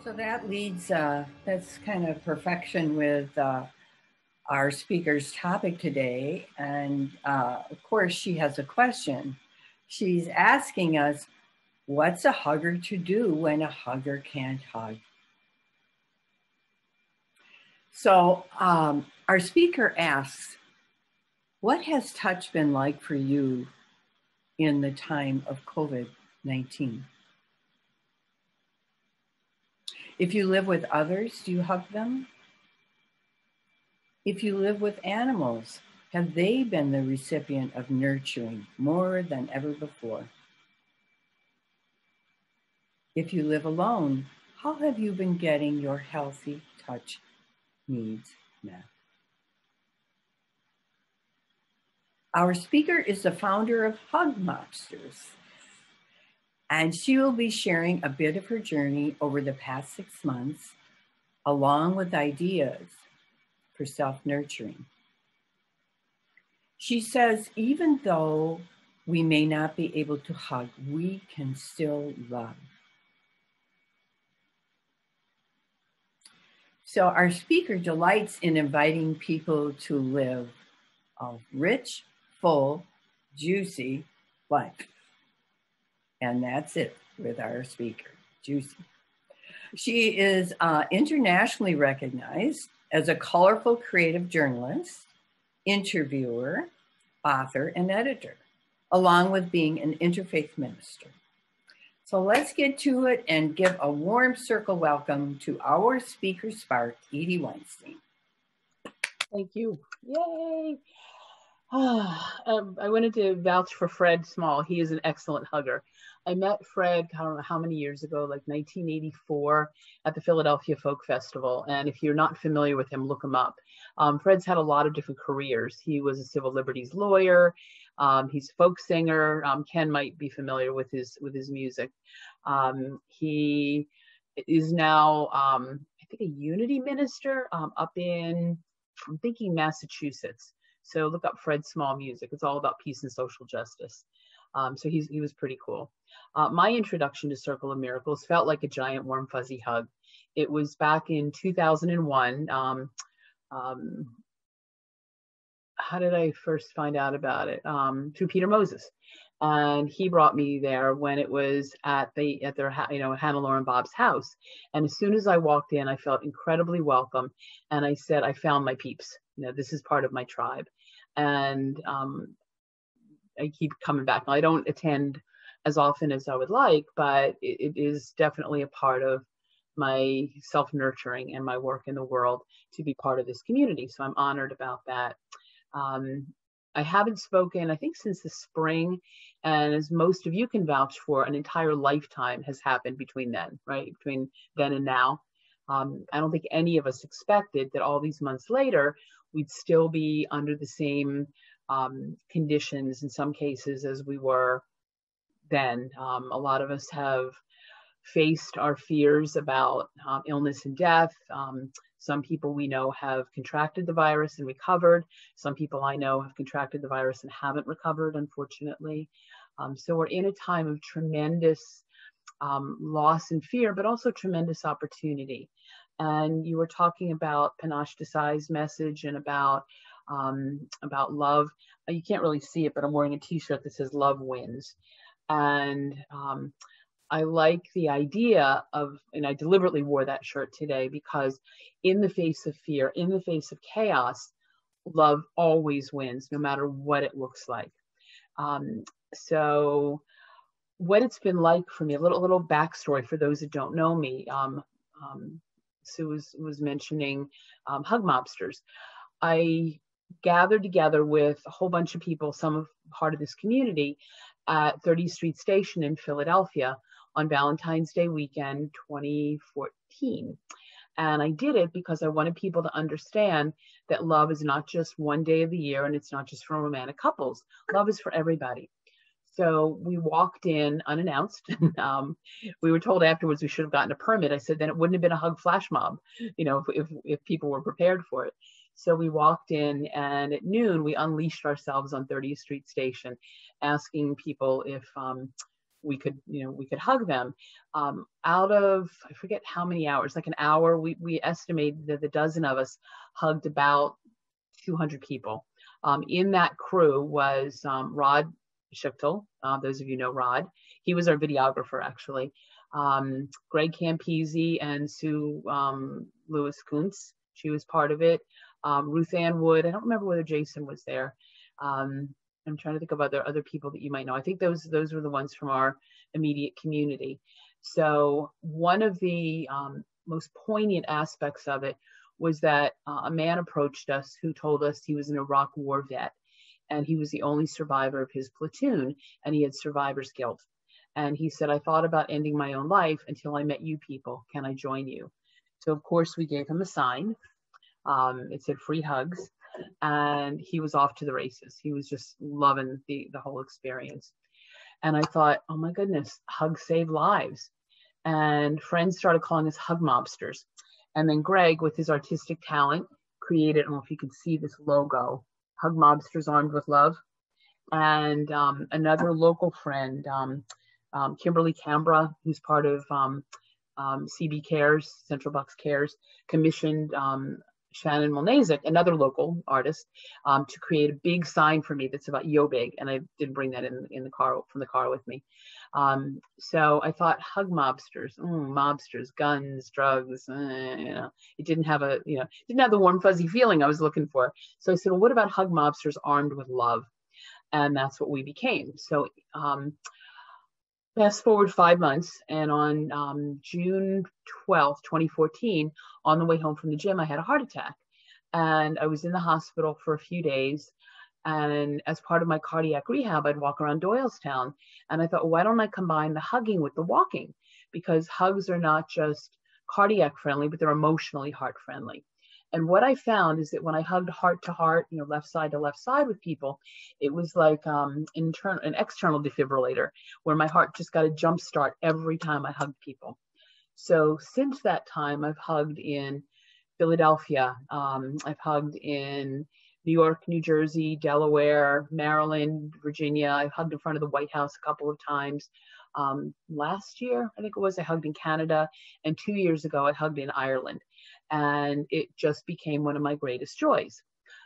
So that leads, that's kind of perfection with our speaker's topic today. And of course, she has a question. She's asking us, what's a hugger to do when a hugger can't hug? So our speaker asks, what has touch been like for you in the time of COVID-19? If you live with others, do you hug them? If you live with animals, have they been the recipient of nurturing more than ever before? If you live alone, how have you been getting your healthy touch needs met? Our speaker is the founder of Hugmobsters, and she will be sharing a bit of her journey over the past 6 months, along with ideas for self-nurturing. She says, even though we may not be able to hug, we can still love. So our speaker delights in inviting people to live a rich, full, juicy life. And that's it with our speaker, juicy. She is internationally recognized as a colorful creative journalist, interviewer, author, and editor, along with being an interfaith minister. So let's get to it and give a warm circle welcome to our speaker spark, Edie Weinstein. Thank you. Yay. I wanted to vouch for Fred Small. He is an excellent hugger. I met Fred, I don't know how many years ago, like 1984 at the Philadelphia Folk Festival. And if you're not familiar with him, look him up. Fred's had a lot of different careers. He was a civil liberties lawyer. He's a folk singer. Ken might be familiar with his music. He is now, I think, a unity minister up in, I'm thinking, Massachusetts. So look up Fred Small music. It's all about peace and social justice. So he was pretty cool. My introduction to Circle of Miracles felt like a giant warm fuzzy hug. It was back in 2001. How did I first find out about it? Through Peter Moses. And he brought me there when it was at their Hannah Laura Bob's house. And as soon as I walked in, I felt incredibly welcome. And I said, I found my peeps. This is part of my tribe. And I keep coming back. Now, I don't attend as often as I would like, but it is definitely a part of my self-nurturing and my work in the world to be part of this community. So I'm honored about that. I haven't spoken, I think, since the spring. And as most of you can vouch for, an entire lifetime has happened between then, right? Between then and now. I don't think any of us expected that all these months later, we'd still be under the same conditions in some cases as we were then. A lot of us have faced our fears about illness and death. Some people we know have contracted the virus and recovered. Some people I know have contracted the virus and haven't recovered, unfortunately. So we're in a time of tremendous loss and fear, but also tremendous opportunity. And you were talking about Panache Desai's message and about love. You can't really see it, but I'm wearing a t-shirt that says "Love Wins." And I like the idea of, and I deliberately wore that shirt today because in the face of fear, in the face of chaos, love always wins, no matter what it looks like. So what it's been like for me, a little backstory for those that don't know me. Sue was mentioning Hugmobsters. I gathered together with a whole bunch of people, some of part of this community, at 30th Street Station in Philadelphia on Valentine's Day weekend 2014. And I did it because I wanted people to understand that love is not just one day of the year, and it's not just for romantic couples. Love is for everybody. So we walked in unannounced. We were told afterwards we should have gotten a permit. I said, then it wouldn't have been a hug flash mob, if people were prepared for it. So we walked in, and at noon, we unleashed ourselves on 30th Street Station, asking people if we could hug them. Out of, I forget how many hours, like an hour, we estimated that the dozen of us hugged about 200 people. In that crew was Rod Schichtel. Those of you know Rod. He was our videographer, actually. Greg Campese and Sue Lewis Kuntz. She was part of it. Ruth Ann Wood. I don't remember whether Jason was there. I'm trying to think of other people that you might know. I think those were the ones from our immediate community. So one of the most poignant aspects of it was that a man approached us who told us he was an Iraq war vet, and he was the only survivor of his platoon, and he had survivor's guilt. And he said, I thought about ending my own life until I met you people. Can I join you? So of course we gave him a sign. It said free hugs. And he was off to the races. He was just loving the whole experience. And I thought, oh my goodness, hugs save lives. And friends started calling us Hugmobsters. And then Greg, with his artistic talent, created, I don't know if you can see this logo, Hugmobsters Armed With Love. And another local friend, Kimberly Cambra, who's part of CB Cares, Central Bucks Cares, commissioned Shannon Molnazik, another local artist, to create a big sign for me that's about yo big, and I didn't bring that in the car from the car with me. So I thought hug mobsters, mobsters, guns, drugs. It didn't have didn't have the warm fuzzy feeling I was looking for. So I said, well, what about hug mobsters armed with love? And that's what we became. So fast forward 5 months, and on June 12th, 2014, on the way home from the gym, I had a heart attack. And I was in the hospital for a few days. And as part of my cardiac rehab, I'd walk around Doylestown. And I thought, why don't I combine the hugging with the walking? Because hugs are not just cardiac friendly, but they're emotionally heart friendly. And what I found is that when I hugged heart to heart, left side to left side with people, it was like an external defibrillator, where my heart just got a jump start every time I hugged people. So since that time, I've hugged in Philadelphia. I've hugged in New York, New Jersey, Delaware, Maryland, Virginia. I've hugged in front of the White House a couple of times. Last year, I think it was, I hugged in Canada. And 2 years ago, I hugged in Ireland. And it just became one of my greatest joys.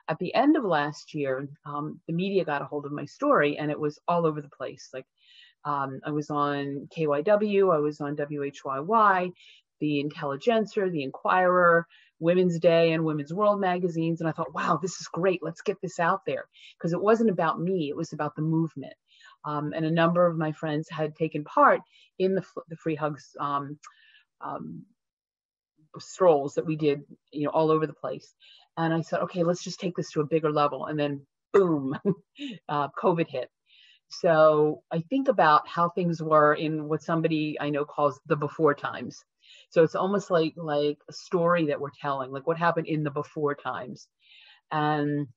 At the end of last year, the media got a hold of my story, and it was all over the place. Like I was on KYW, I was on WHYY, the Intelligencer, the Inquirer, Women's Day, and Women's World magazines. And I thought, wow, this is great. Let's get this out there. Because it wasn't about me, it was about the movement. And a number of my friends had taken part in the Free Hugs strolls that we did, all over the place. And I said, okay, let's just take this to a bigger level. And then boom, COVID hit. So I think about how things were in what somebody I know calls the before times. So it's almost like a story that we're telling, like what happened in the before times. And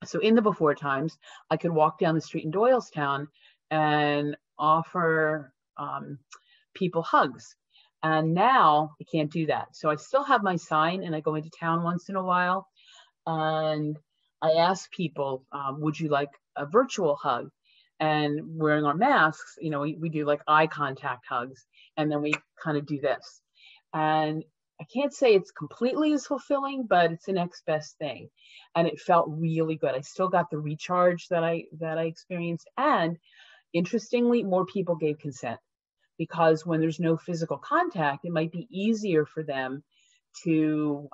so in the before times, I could walk down the street in Doylestown and offer people hugs. And now I can't do that. So I still have my sign, and I go into town once in a while. And I ask people, would you like a virtual hug? And wearing our masks, we do like eye contact hugs. And then we kind of do this. And I can't say it's completely as fulfilling, but it's the next best thing. And it felt really good. I still got the recharge that I experienced. And interestingly, more people gave consent. Because when there's no physical contact, it might be easier for them to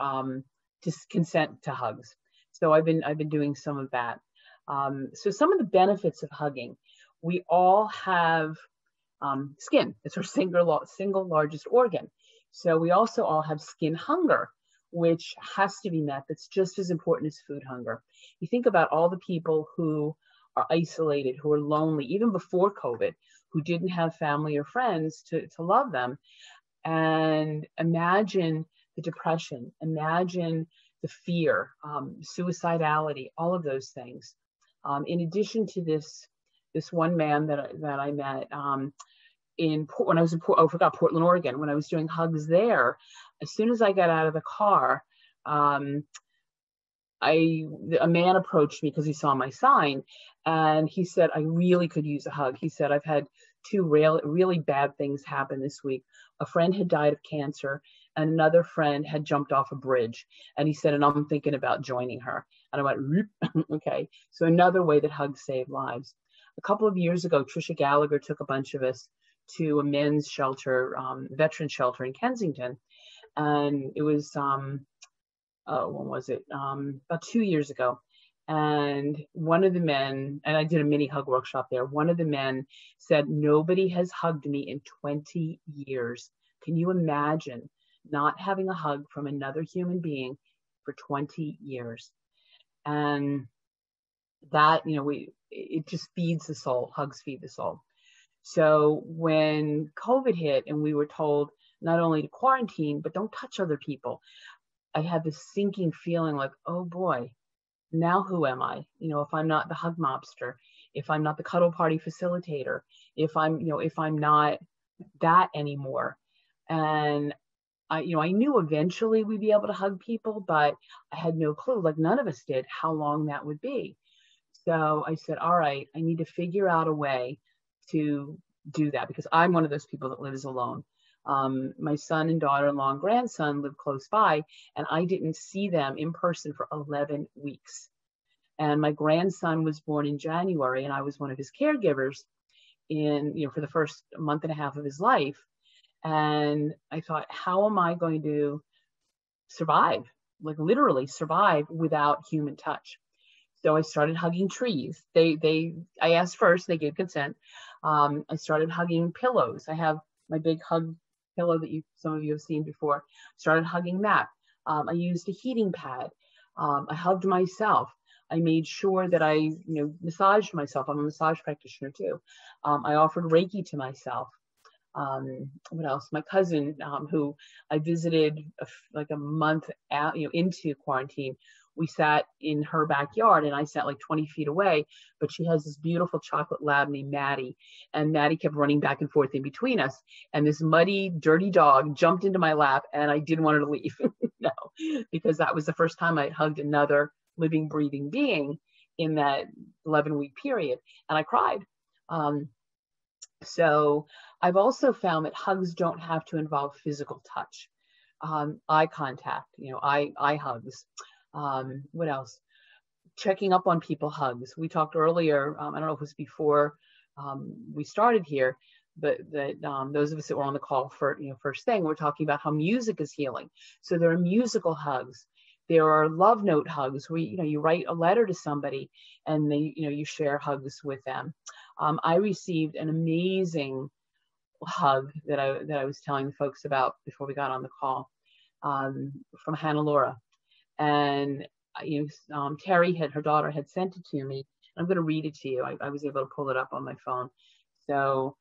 consent to hugs. So I've been doing some of that. So some of the benefits of hugging, we all have skin. It's our single largest organ. So we also all have skin hunger, which has to be met. That's just as important as food hunger. You think about all the people who are isolated, who are lonely, even before COVID, who didn't have family or friends to love them. And imagine the depression, imagine the fear, suicidality, all of those things. In addition to this one man that I met when I was in Portland, Oregon, when I was doing hugs there, as soon as I got out of the car, a man approached me because he saw my sign, and he said, I really could use a hug. He said, I've had two really bad things happened this week. A friend had died of cancer, and another friend had jumped off a bridge. And he said, and I'm thinking about joining her. And I went, okay. So another way that hugs save lives. A couple of years ago, Trisha Gallagher took a bunch of us to a men's shelter, veteran shelter in Kensington. And it was, when was it? About 2 years ago. And one of the men, and I did a mini hug workshop there, one of the men said, nobody has hugged me in 20 years. Can you imagine not having a hug from another human being for 20 years? And that, it just feeds the soul. Hugs feed the soul. So when COVID hit and we were told not only to quarantine, but don't touch other people, I had this sinking feeling like, oh boy, now who am I? If I'm not the Hugmobster, if I'm not the cuddle party facilitator, if I'm not that anymore. And I knew eventually we'd be able to hug people, but I had no clue, like none of us did, how long that would be. So I said, all right, I need to figure out a way to do that, because I'm one of those people that lives alone. My son and daughter-in-law and grandson live close by, and I didn't see them in person for 11 weeks. And my grandson was born in January, and I was one of his caregivers for the first month and a half of his life. And I thought, how am I going to survive, like literally survive without human touch? So I started hugging trees. I asked first, they gave consent. I started hugging pillows. I have my big hug pillow that some of you have seen before. Started hugging that. I used a heating pad. I hugged myself. I made sure that I, massaged myself. I'm a massage practitioner too. I offered Reiki to myself. What else? My cousin, who I visited like a month out, into quarantine, we sat in her backyard and I sat like 20 feet away, but she has this beautiful chocolate lab named Maddie, and Maddie kept running back and forth in between us. And this muddy, dirty dog jumped into my lap and I didn't want her to leave. No, because that was the first time I hugged another living, breathing being in that 11-week period. And I cried. So I've also found that hugs don't have to involve physical touch. Eye contact, eye hugs. What else? Checking up on people, hugs. We talked earlier, I don't know if it was before we started here, but that those of us that were on the call for, first thing, we're talking about how music is healing. So there are musical hugs. There are love note hugs where, you write a letter to somebody and you share hugs with them. I received an amazing hug that I was telling folks about before we got on the call from Hannah Laura. And Terry her daughter had sent it to me. I'm going to read it to you. I was able to pull it up on my phone. So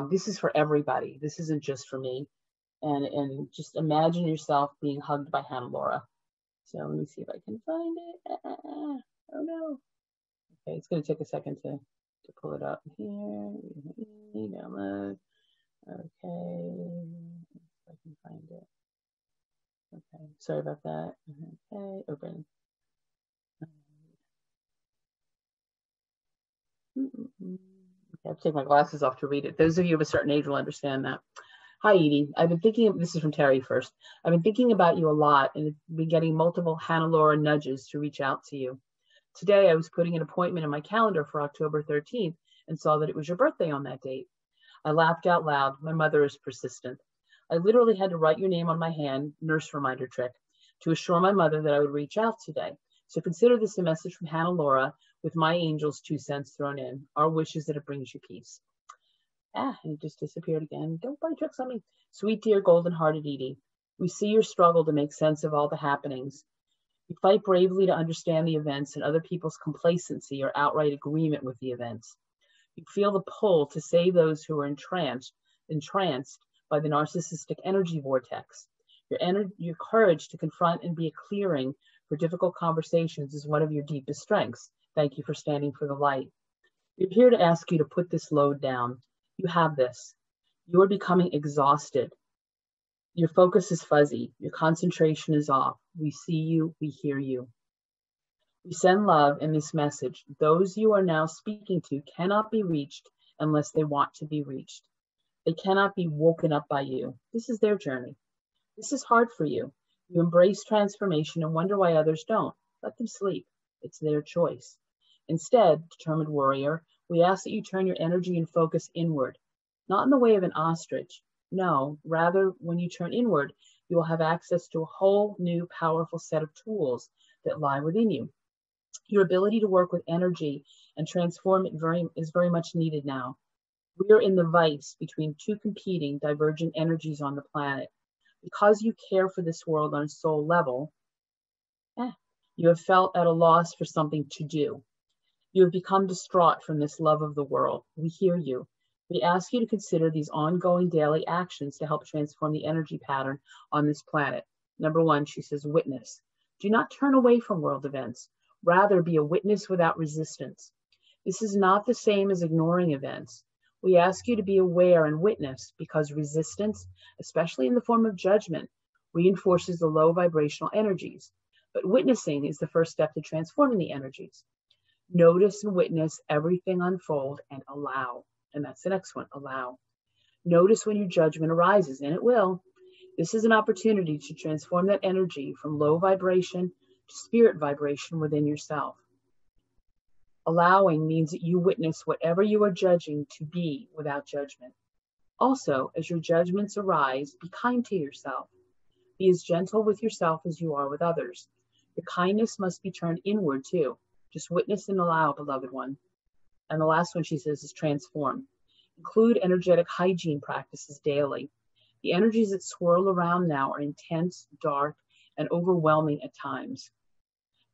this is for everybody. This isn't just for me. And just imagine yourself being hugged by Hannah Laura. So let me see if I can find it. Oh no. Okay, it's going to take a second to pull it up here. Download. Okay, if I can find it. Okay, sorry about that. Okay, open. Okay, I have to take my glasses off to read it. Those of you of a certain age will understand that. Hi, Edie. I've been thinking, this is from Terry first. I've been thinking about you a lot and have been getting multiple Hannah Laura nudges to reach out to you. Today, I was putting an appointment in my calendar for October 13th and saw that it was your birthday on that date. I laughed out loud. My mother is persistent. I literally had to write your name on my hand, nurse reminder trick, to assure my mother that I would reach out today. So consider this a message from Hannah Laura with my angel's 2 cents thrown in. Our wish is that it brings you peace. And it just disappeared again. Don't play tricks on me. Sweet dear golden-hearted Edie, we see your struggle to make sense of all the happenings. You fight bravely to understand the events and other people's complacency or outright agreement with the events. You feel the pull to save those who are entranced by the narcissistic energy vortex. Your courage to confront and be a clearing for difficult conversations is one of your deepest strengths. Thank you for standing for the light. We're here to ask you to put this load down. You have this. You are becoming exhausted. Your focus is fuzzy. Your concentration is off. We see you. We hear you. We send love in this message. Those you are now speaking to cannot be reached unless they want to be reached. They cannot be woken up by you. This is their journey. This is hard for you. You embrace transformation and wonder why others don't. Let them sleep. It's their choice. Instead, determined warrior, we ask that you turn your energy and focus inward, not in the way of an ostrich. No, rather, when you turn inward, you will have access to a whole new powerful set of tools that lie within you. Your ability to work with energy and transform it is very much needed now. We are in the vice between two competing, divergent energies on the planet. Because you care for this world on a soul level, you have felt at a loss for something to do. You have become distraught from this love of the world. We hear you. We ask you to consider these ongoing daily actions to help transform the energy pattern on this planet. Number one, she says, witness. Do not turn away from world events. Rather, be a witness without resistance. This is not the same as ignoring events. We ask you to be aware and witness because resistance, especially in the form of judgment, reinforces the low vibrational energies. But witnessing is the first step to transforming the energies. Notice and witness everything unfold and allow. And that's the next one, allow. Notice when your judgment arises, and it will. This is an opportunity to transform that energy from low vibration to spirit vibration within yourself. Allowing means that you witness whatever you are judging to be without judgment. Also, as your judgments arise, be kind to yourself. Be as gentle with yourself as you are with others. The kindness must be turned inward too. Just witness and allow, beloved one. And the last one she says is transform. Include energetic hygiene practices daily. The energies that swirl around now are intense, dark, and overwhelming at times,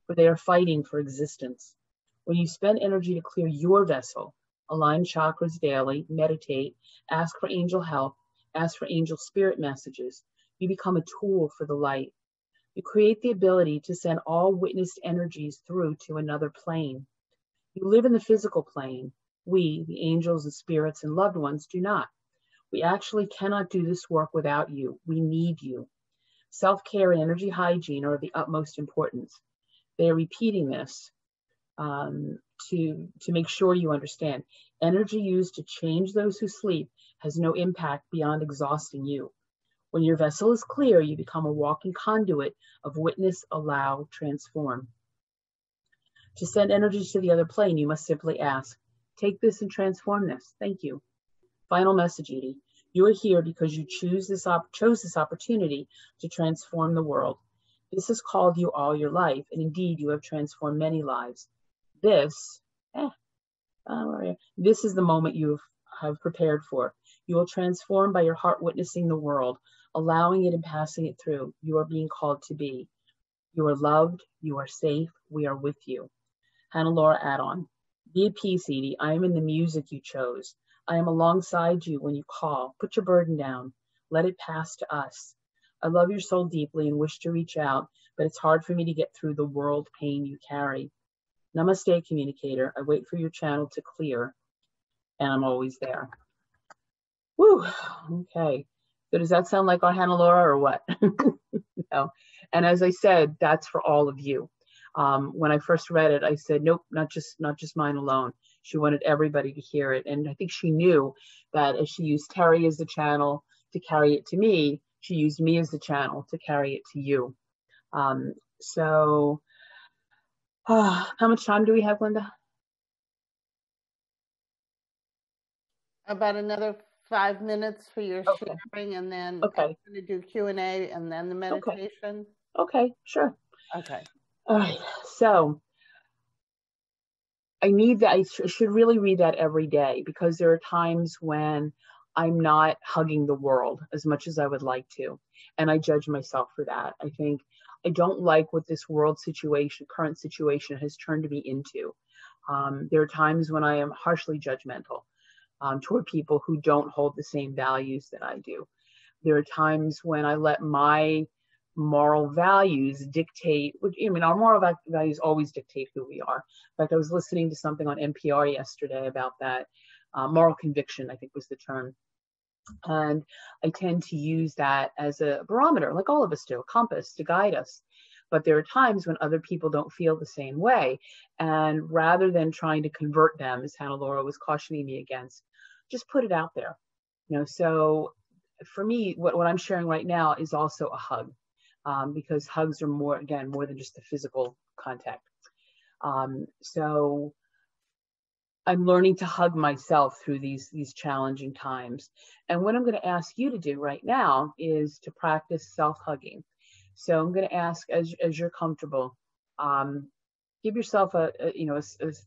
for they are fighting for existence. When you spend energy to clear your vessel, align chakras daily, meditate, ask for angel help, ask for angel spirit messages, you become a tool for the light. You create the ability to send all witnessed energies through to another plane. You live in the physical plane. We, the angels and spirits and loved ones, do not. We actually cannot do this work without you. We need you. Self-care and energy hygiene are of the utmost importance. They are repeating this to make sure you understand. Energy used to change those who sleep has no impact beyond exhausting you. When your vessel is clear, you become a walking conduit of witness, allow, transform. To send energies to the other plane, you must simply ask, take this and transform this. Thank you. Final message, Edie. You are here because you chose this opportunity to transform the world. This has called you all your life, and indeed you have transformed many lives. This is the moment you have prepared for. You will transform by your heart witnessing the world, allowing it and passing it through. You are being called to be. You are loved. You are safe. We are with you. Hannah Laura add-on. Be at peace, Edie. I am in the music you chose. I am alongside you when you call. Put your burden down. Let it pass to us. I love your soul deeply and wish to reach out, but it's hard for me to get through the world pain you carry. Namaste, communicator. I wait for your channel to clear, and I'm always there. Woo. Okay. So does that sound like our Hannah Laura or what? No. And as I said, that's for all of you. When I first read it, I said, nope, not just mine alone. She wanted everybody to hear it. And I think she knew that as she used Terry as the channel to carry it to me, she used me as the channel to carry it to you. How much time do we have, Linda? About another 5 minutes for your sharing, and then I'm going to do Q&A and then the meditation. Okay, sure. Okay. All right. So I should really read that every day, because there are times when I'm not hugging the world as much as I would like to. And I judge myself for that. I think I don't like what this world situation, current situation has turned me into. There are times when I am harshly judgmental toward people who don't hold the same values that I do. There are times when I let my moral values dictate, our moral values always dictate who we are. In fact, I was listening to something on NPR yesterday about that. Moral conviction, I think was the term. And I tend to use that as a barometer, like all of us do, a compass to guide us. But there are times when other people don't feel the same way. And rather than trying to convert them, as Hannah Laura was cautioning me against, just put it out there. So for me, what I'm sharing right now is also a hug, because hugs are more than just the physical contact. So I'm learning to hug myself through these challenging times. And what I'm going to ask you to do right now is to practice self-hugging. So I'm going to ask, as you're comfortable, give yourself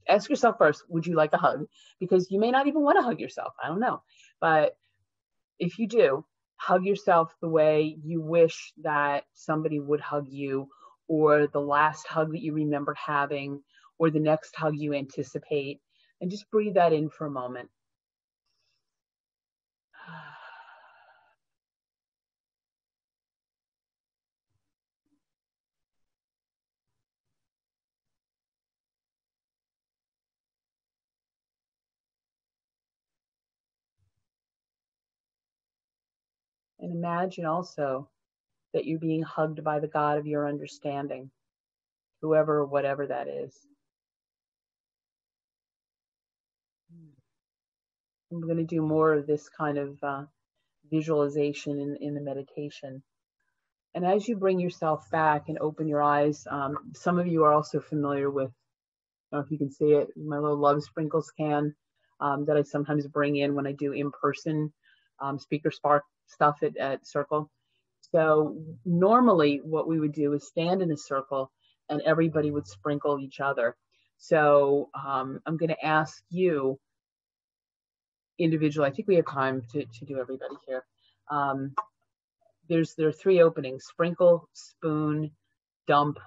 ask yourself first, would you like a hug? Because you may not even want to hug yourself. I don't know. But if you do, hug yourself the way you wish that somebody would hug you, or the last hug that you remember having, or the next hug you anticipate. And just breathe that in for a moment. And imagine also that you're being hugged by the God of your understanding, whoever or whatever that is. I'm going to do more of this kind of visualization in the meditation. And as you bring yourself back and open your eyes, some of you are also familiar with, I don't know if you can see it, my little love sprinkles can that I sometimes bring in when I do in-person Speaker Spark stuff at Circle. So normally what we would do is stand in a circle and everybody would sprinkle each other. So I'm going to ask you individually, I think we have time to do everybody here. There are 3 openings: sprinkle, spoon, dump.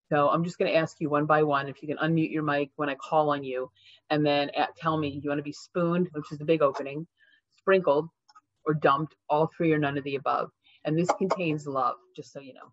So I'm just going to ask you one by one if you can unmute your mic when I call on you, and then tell me, you want to be spooned, which is the big opening, sprinkled, or dumped, all 3 or none of the above. And this contains love, just so you know.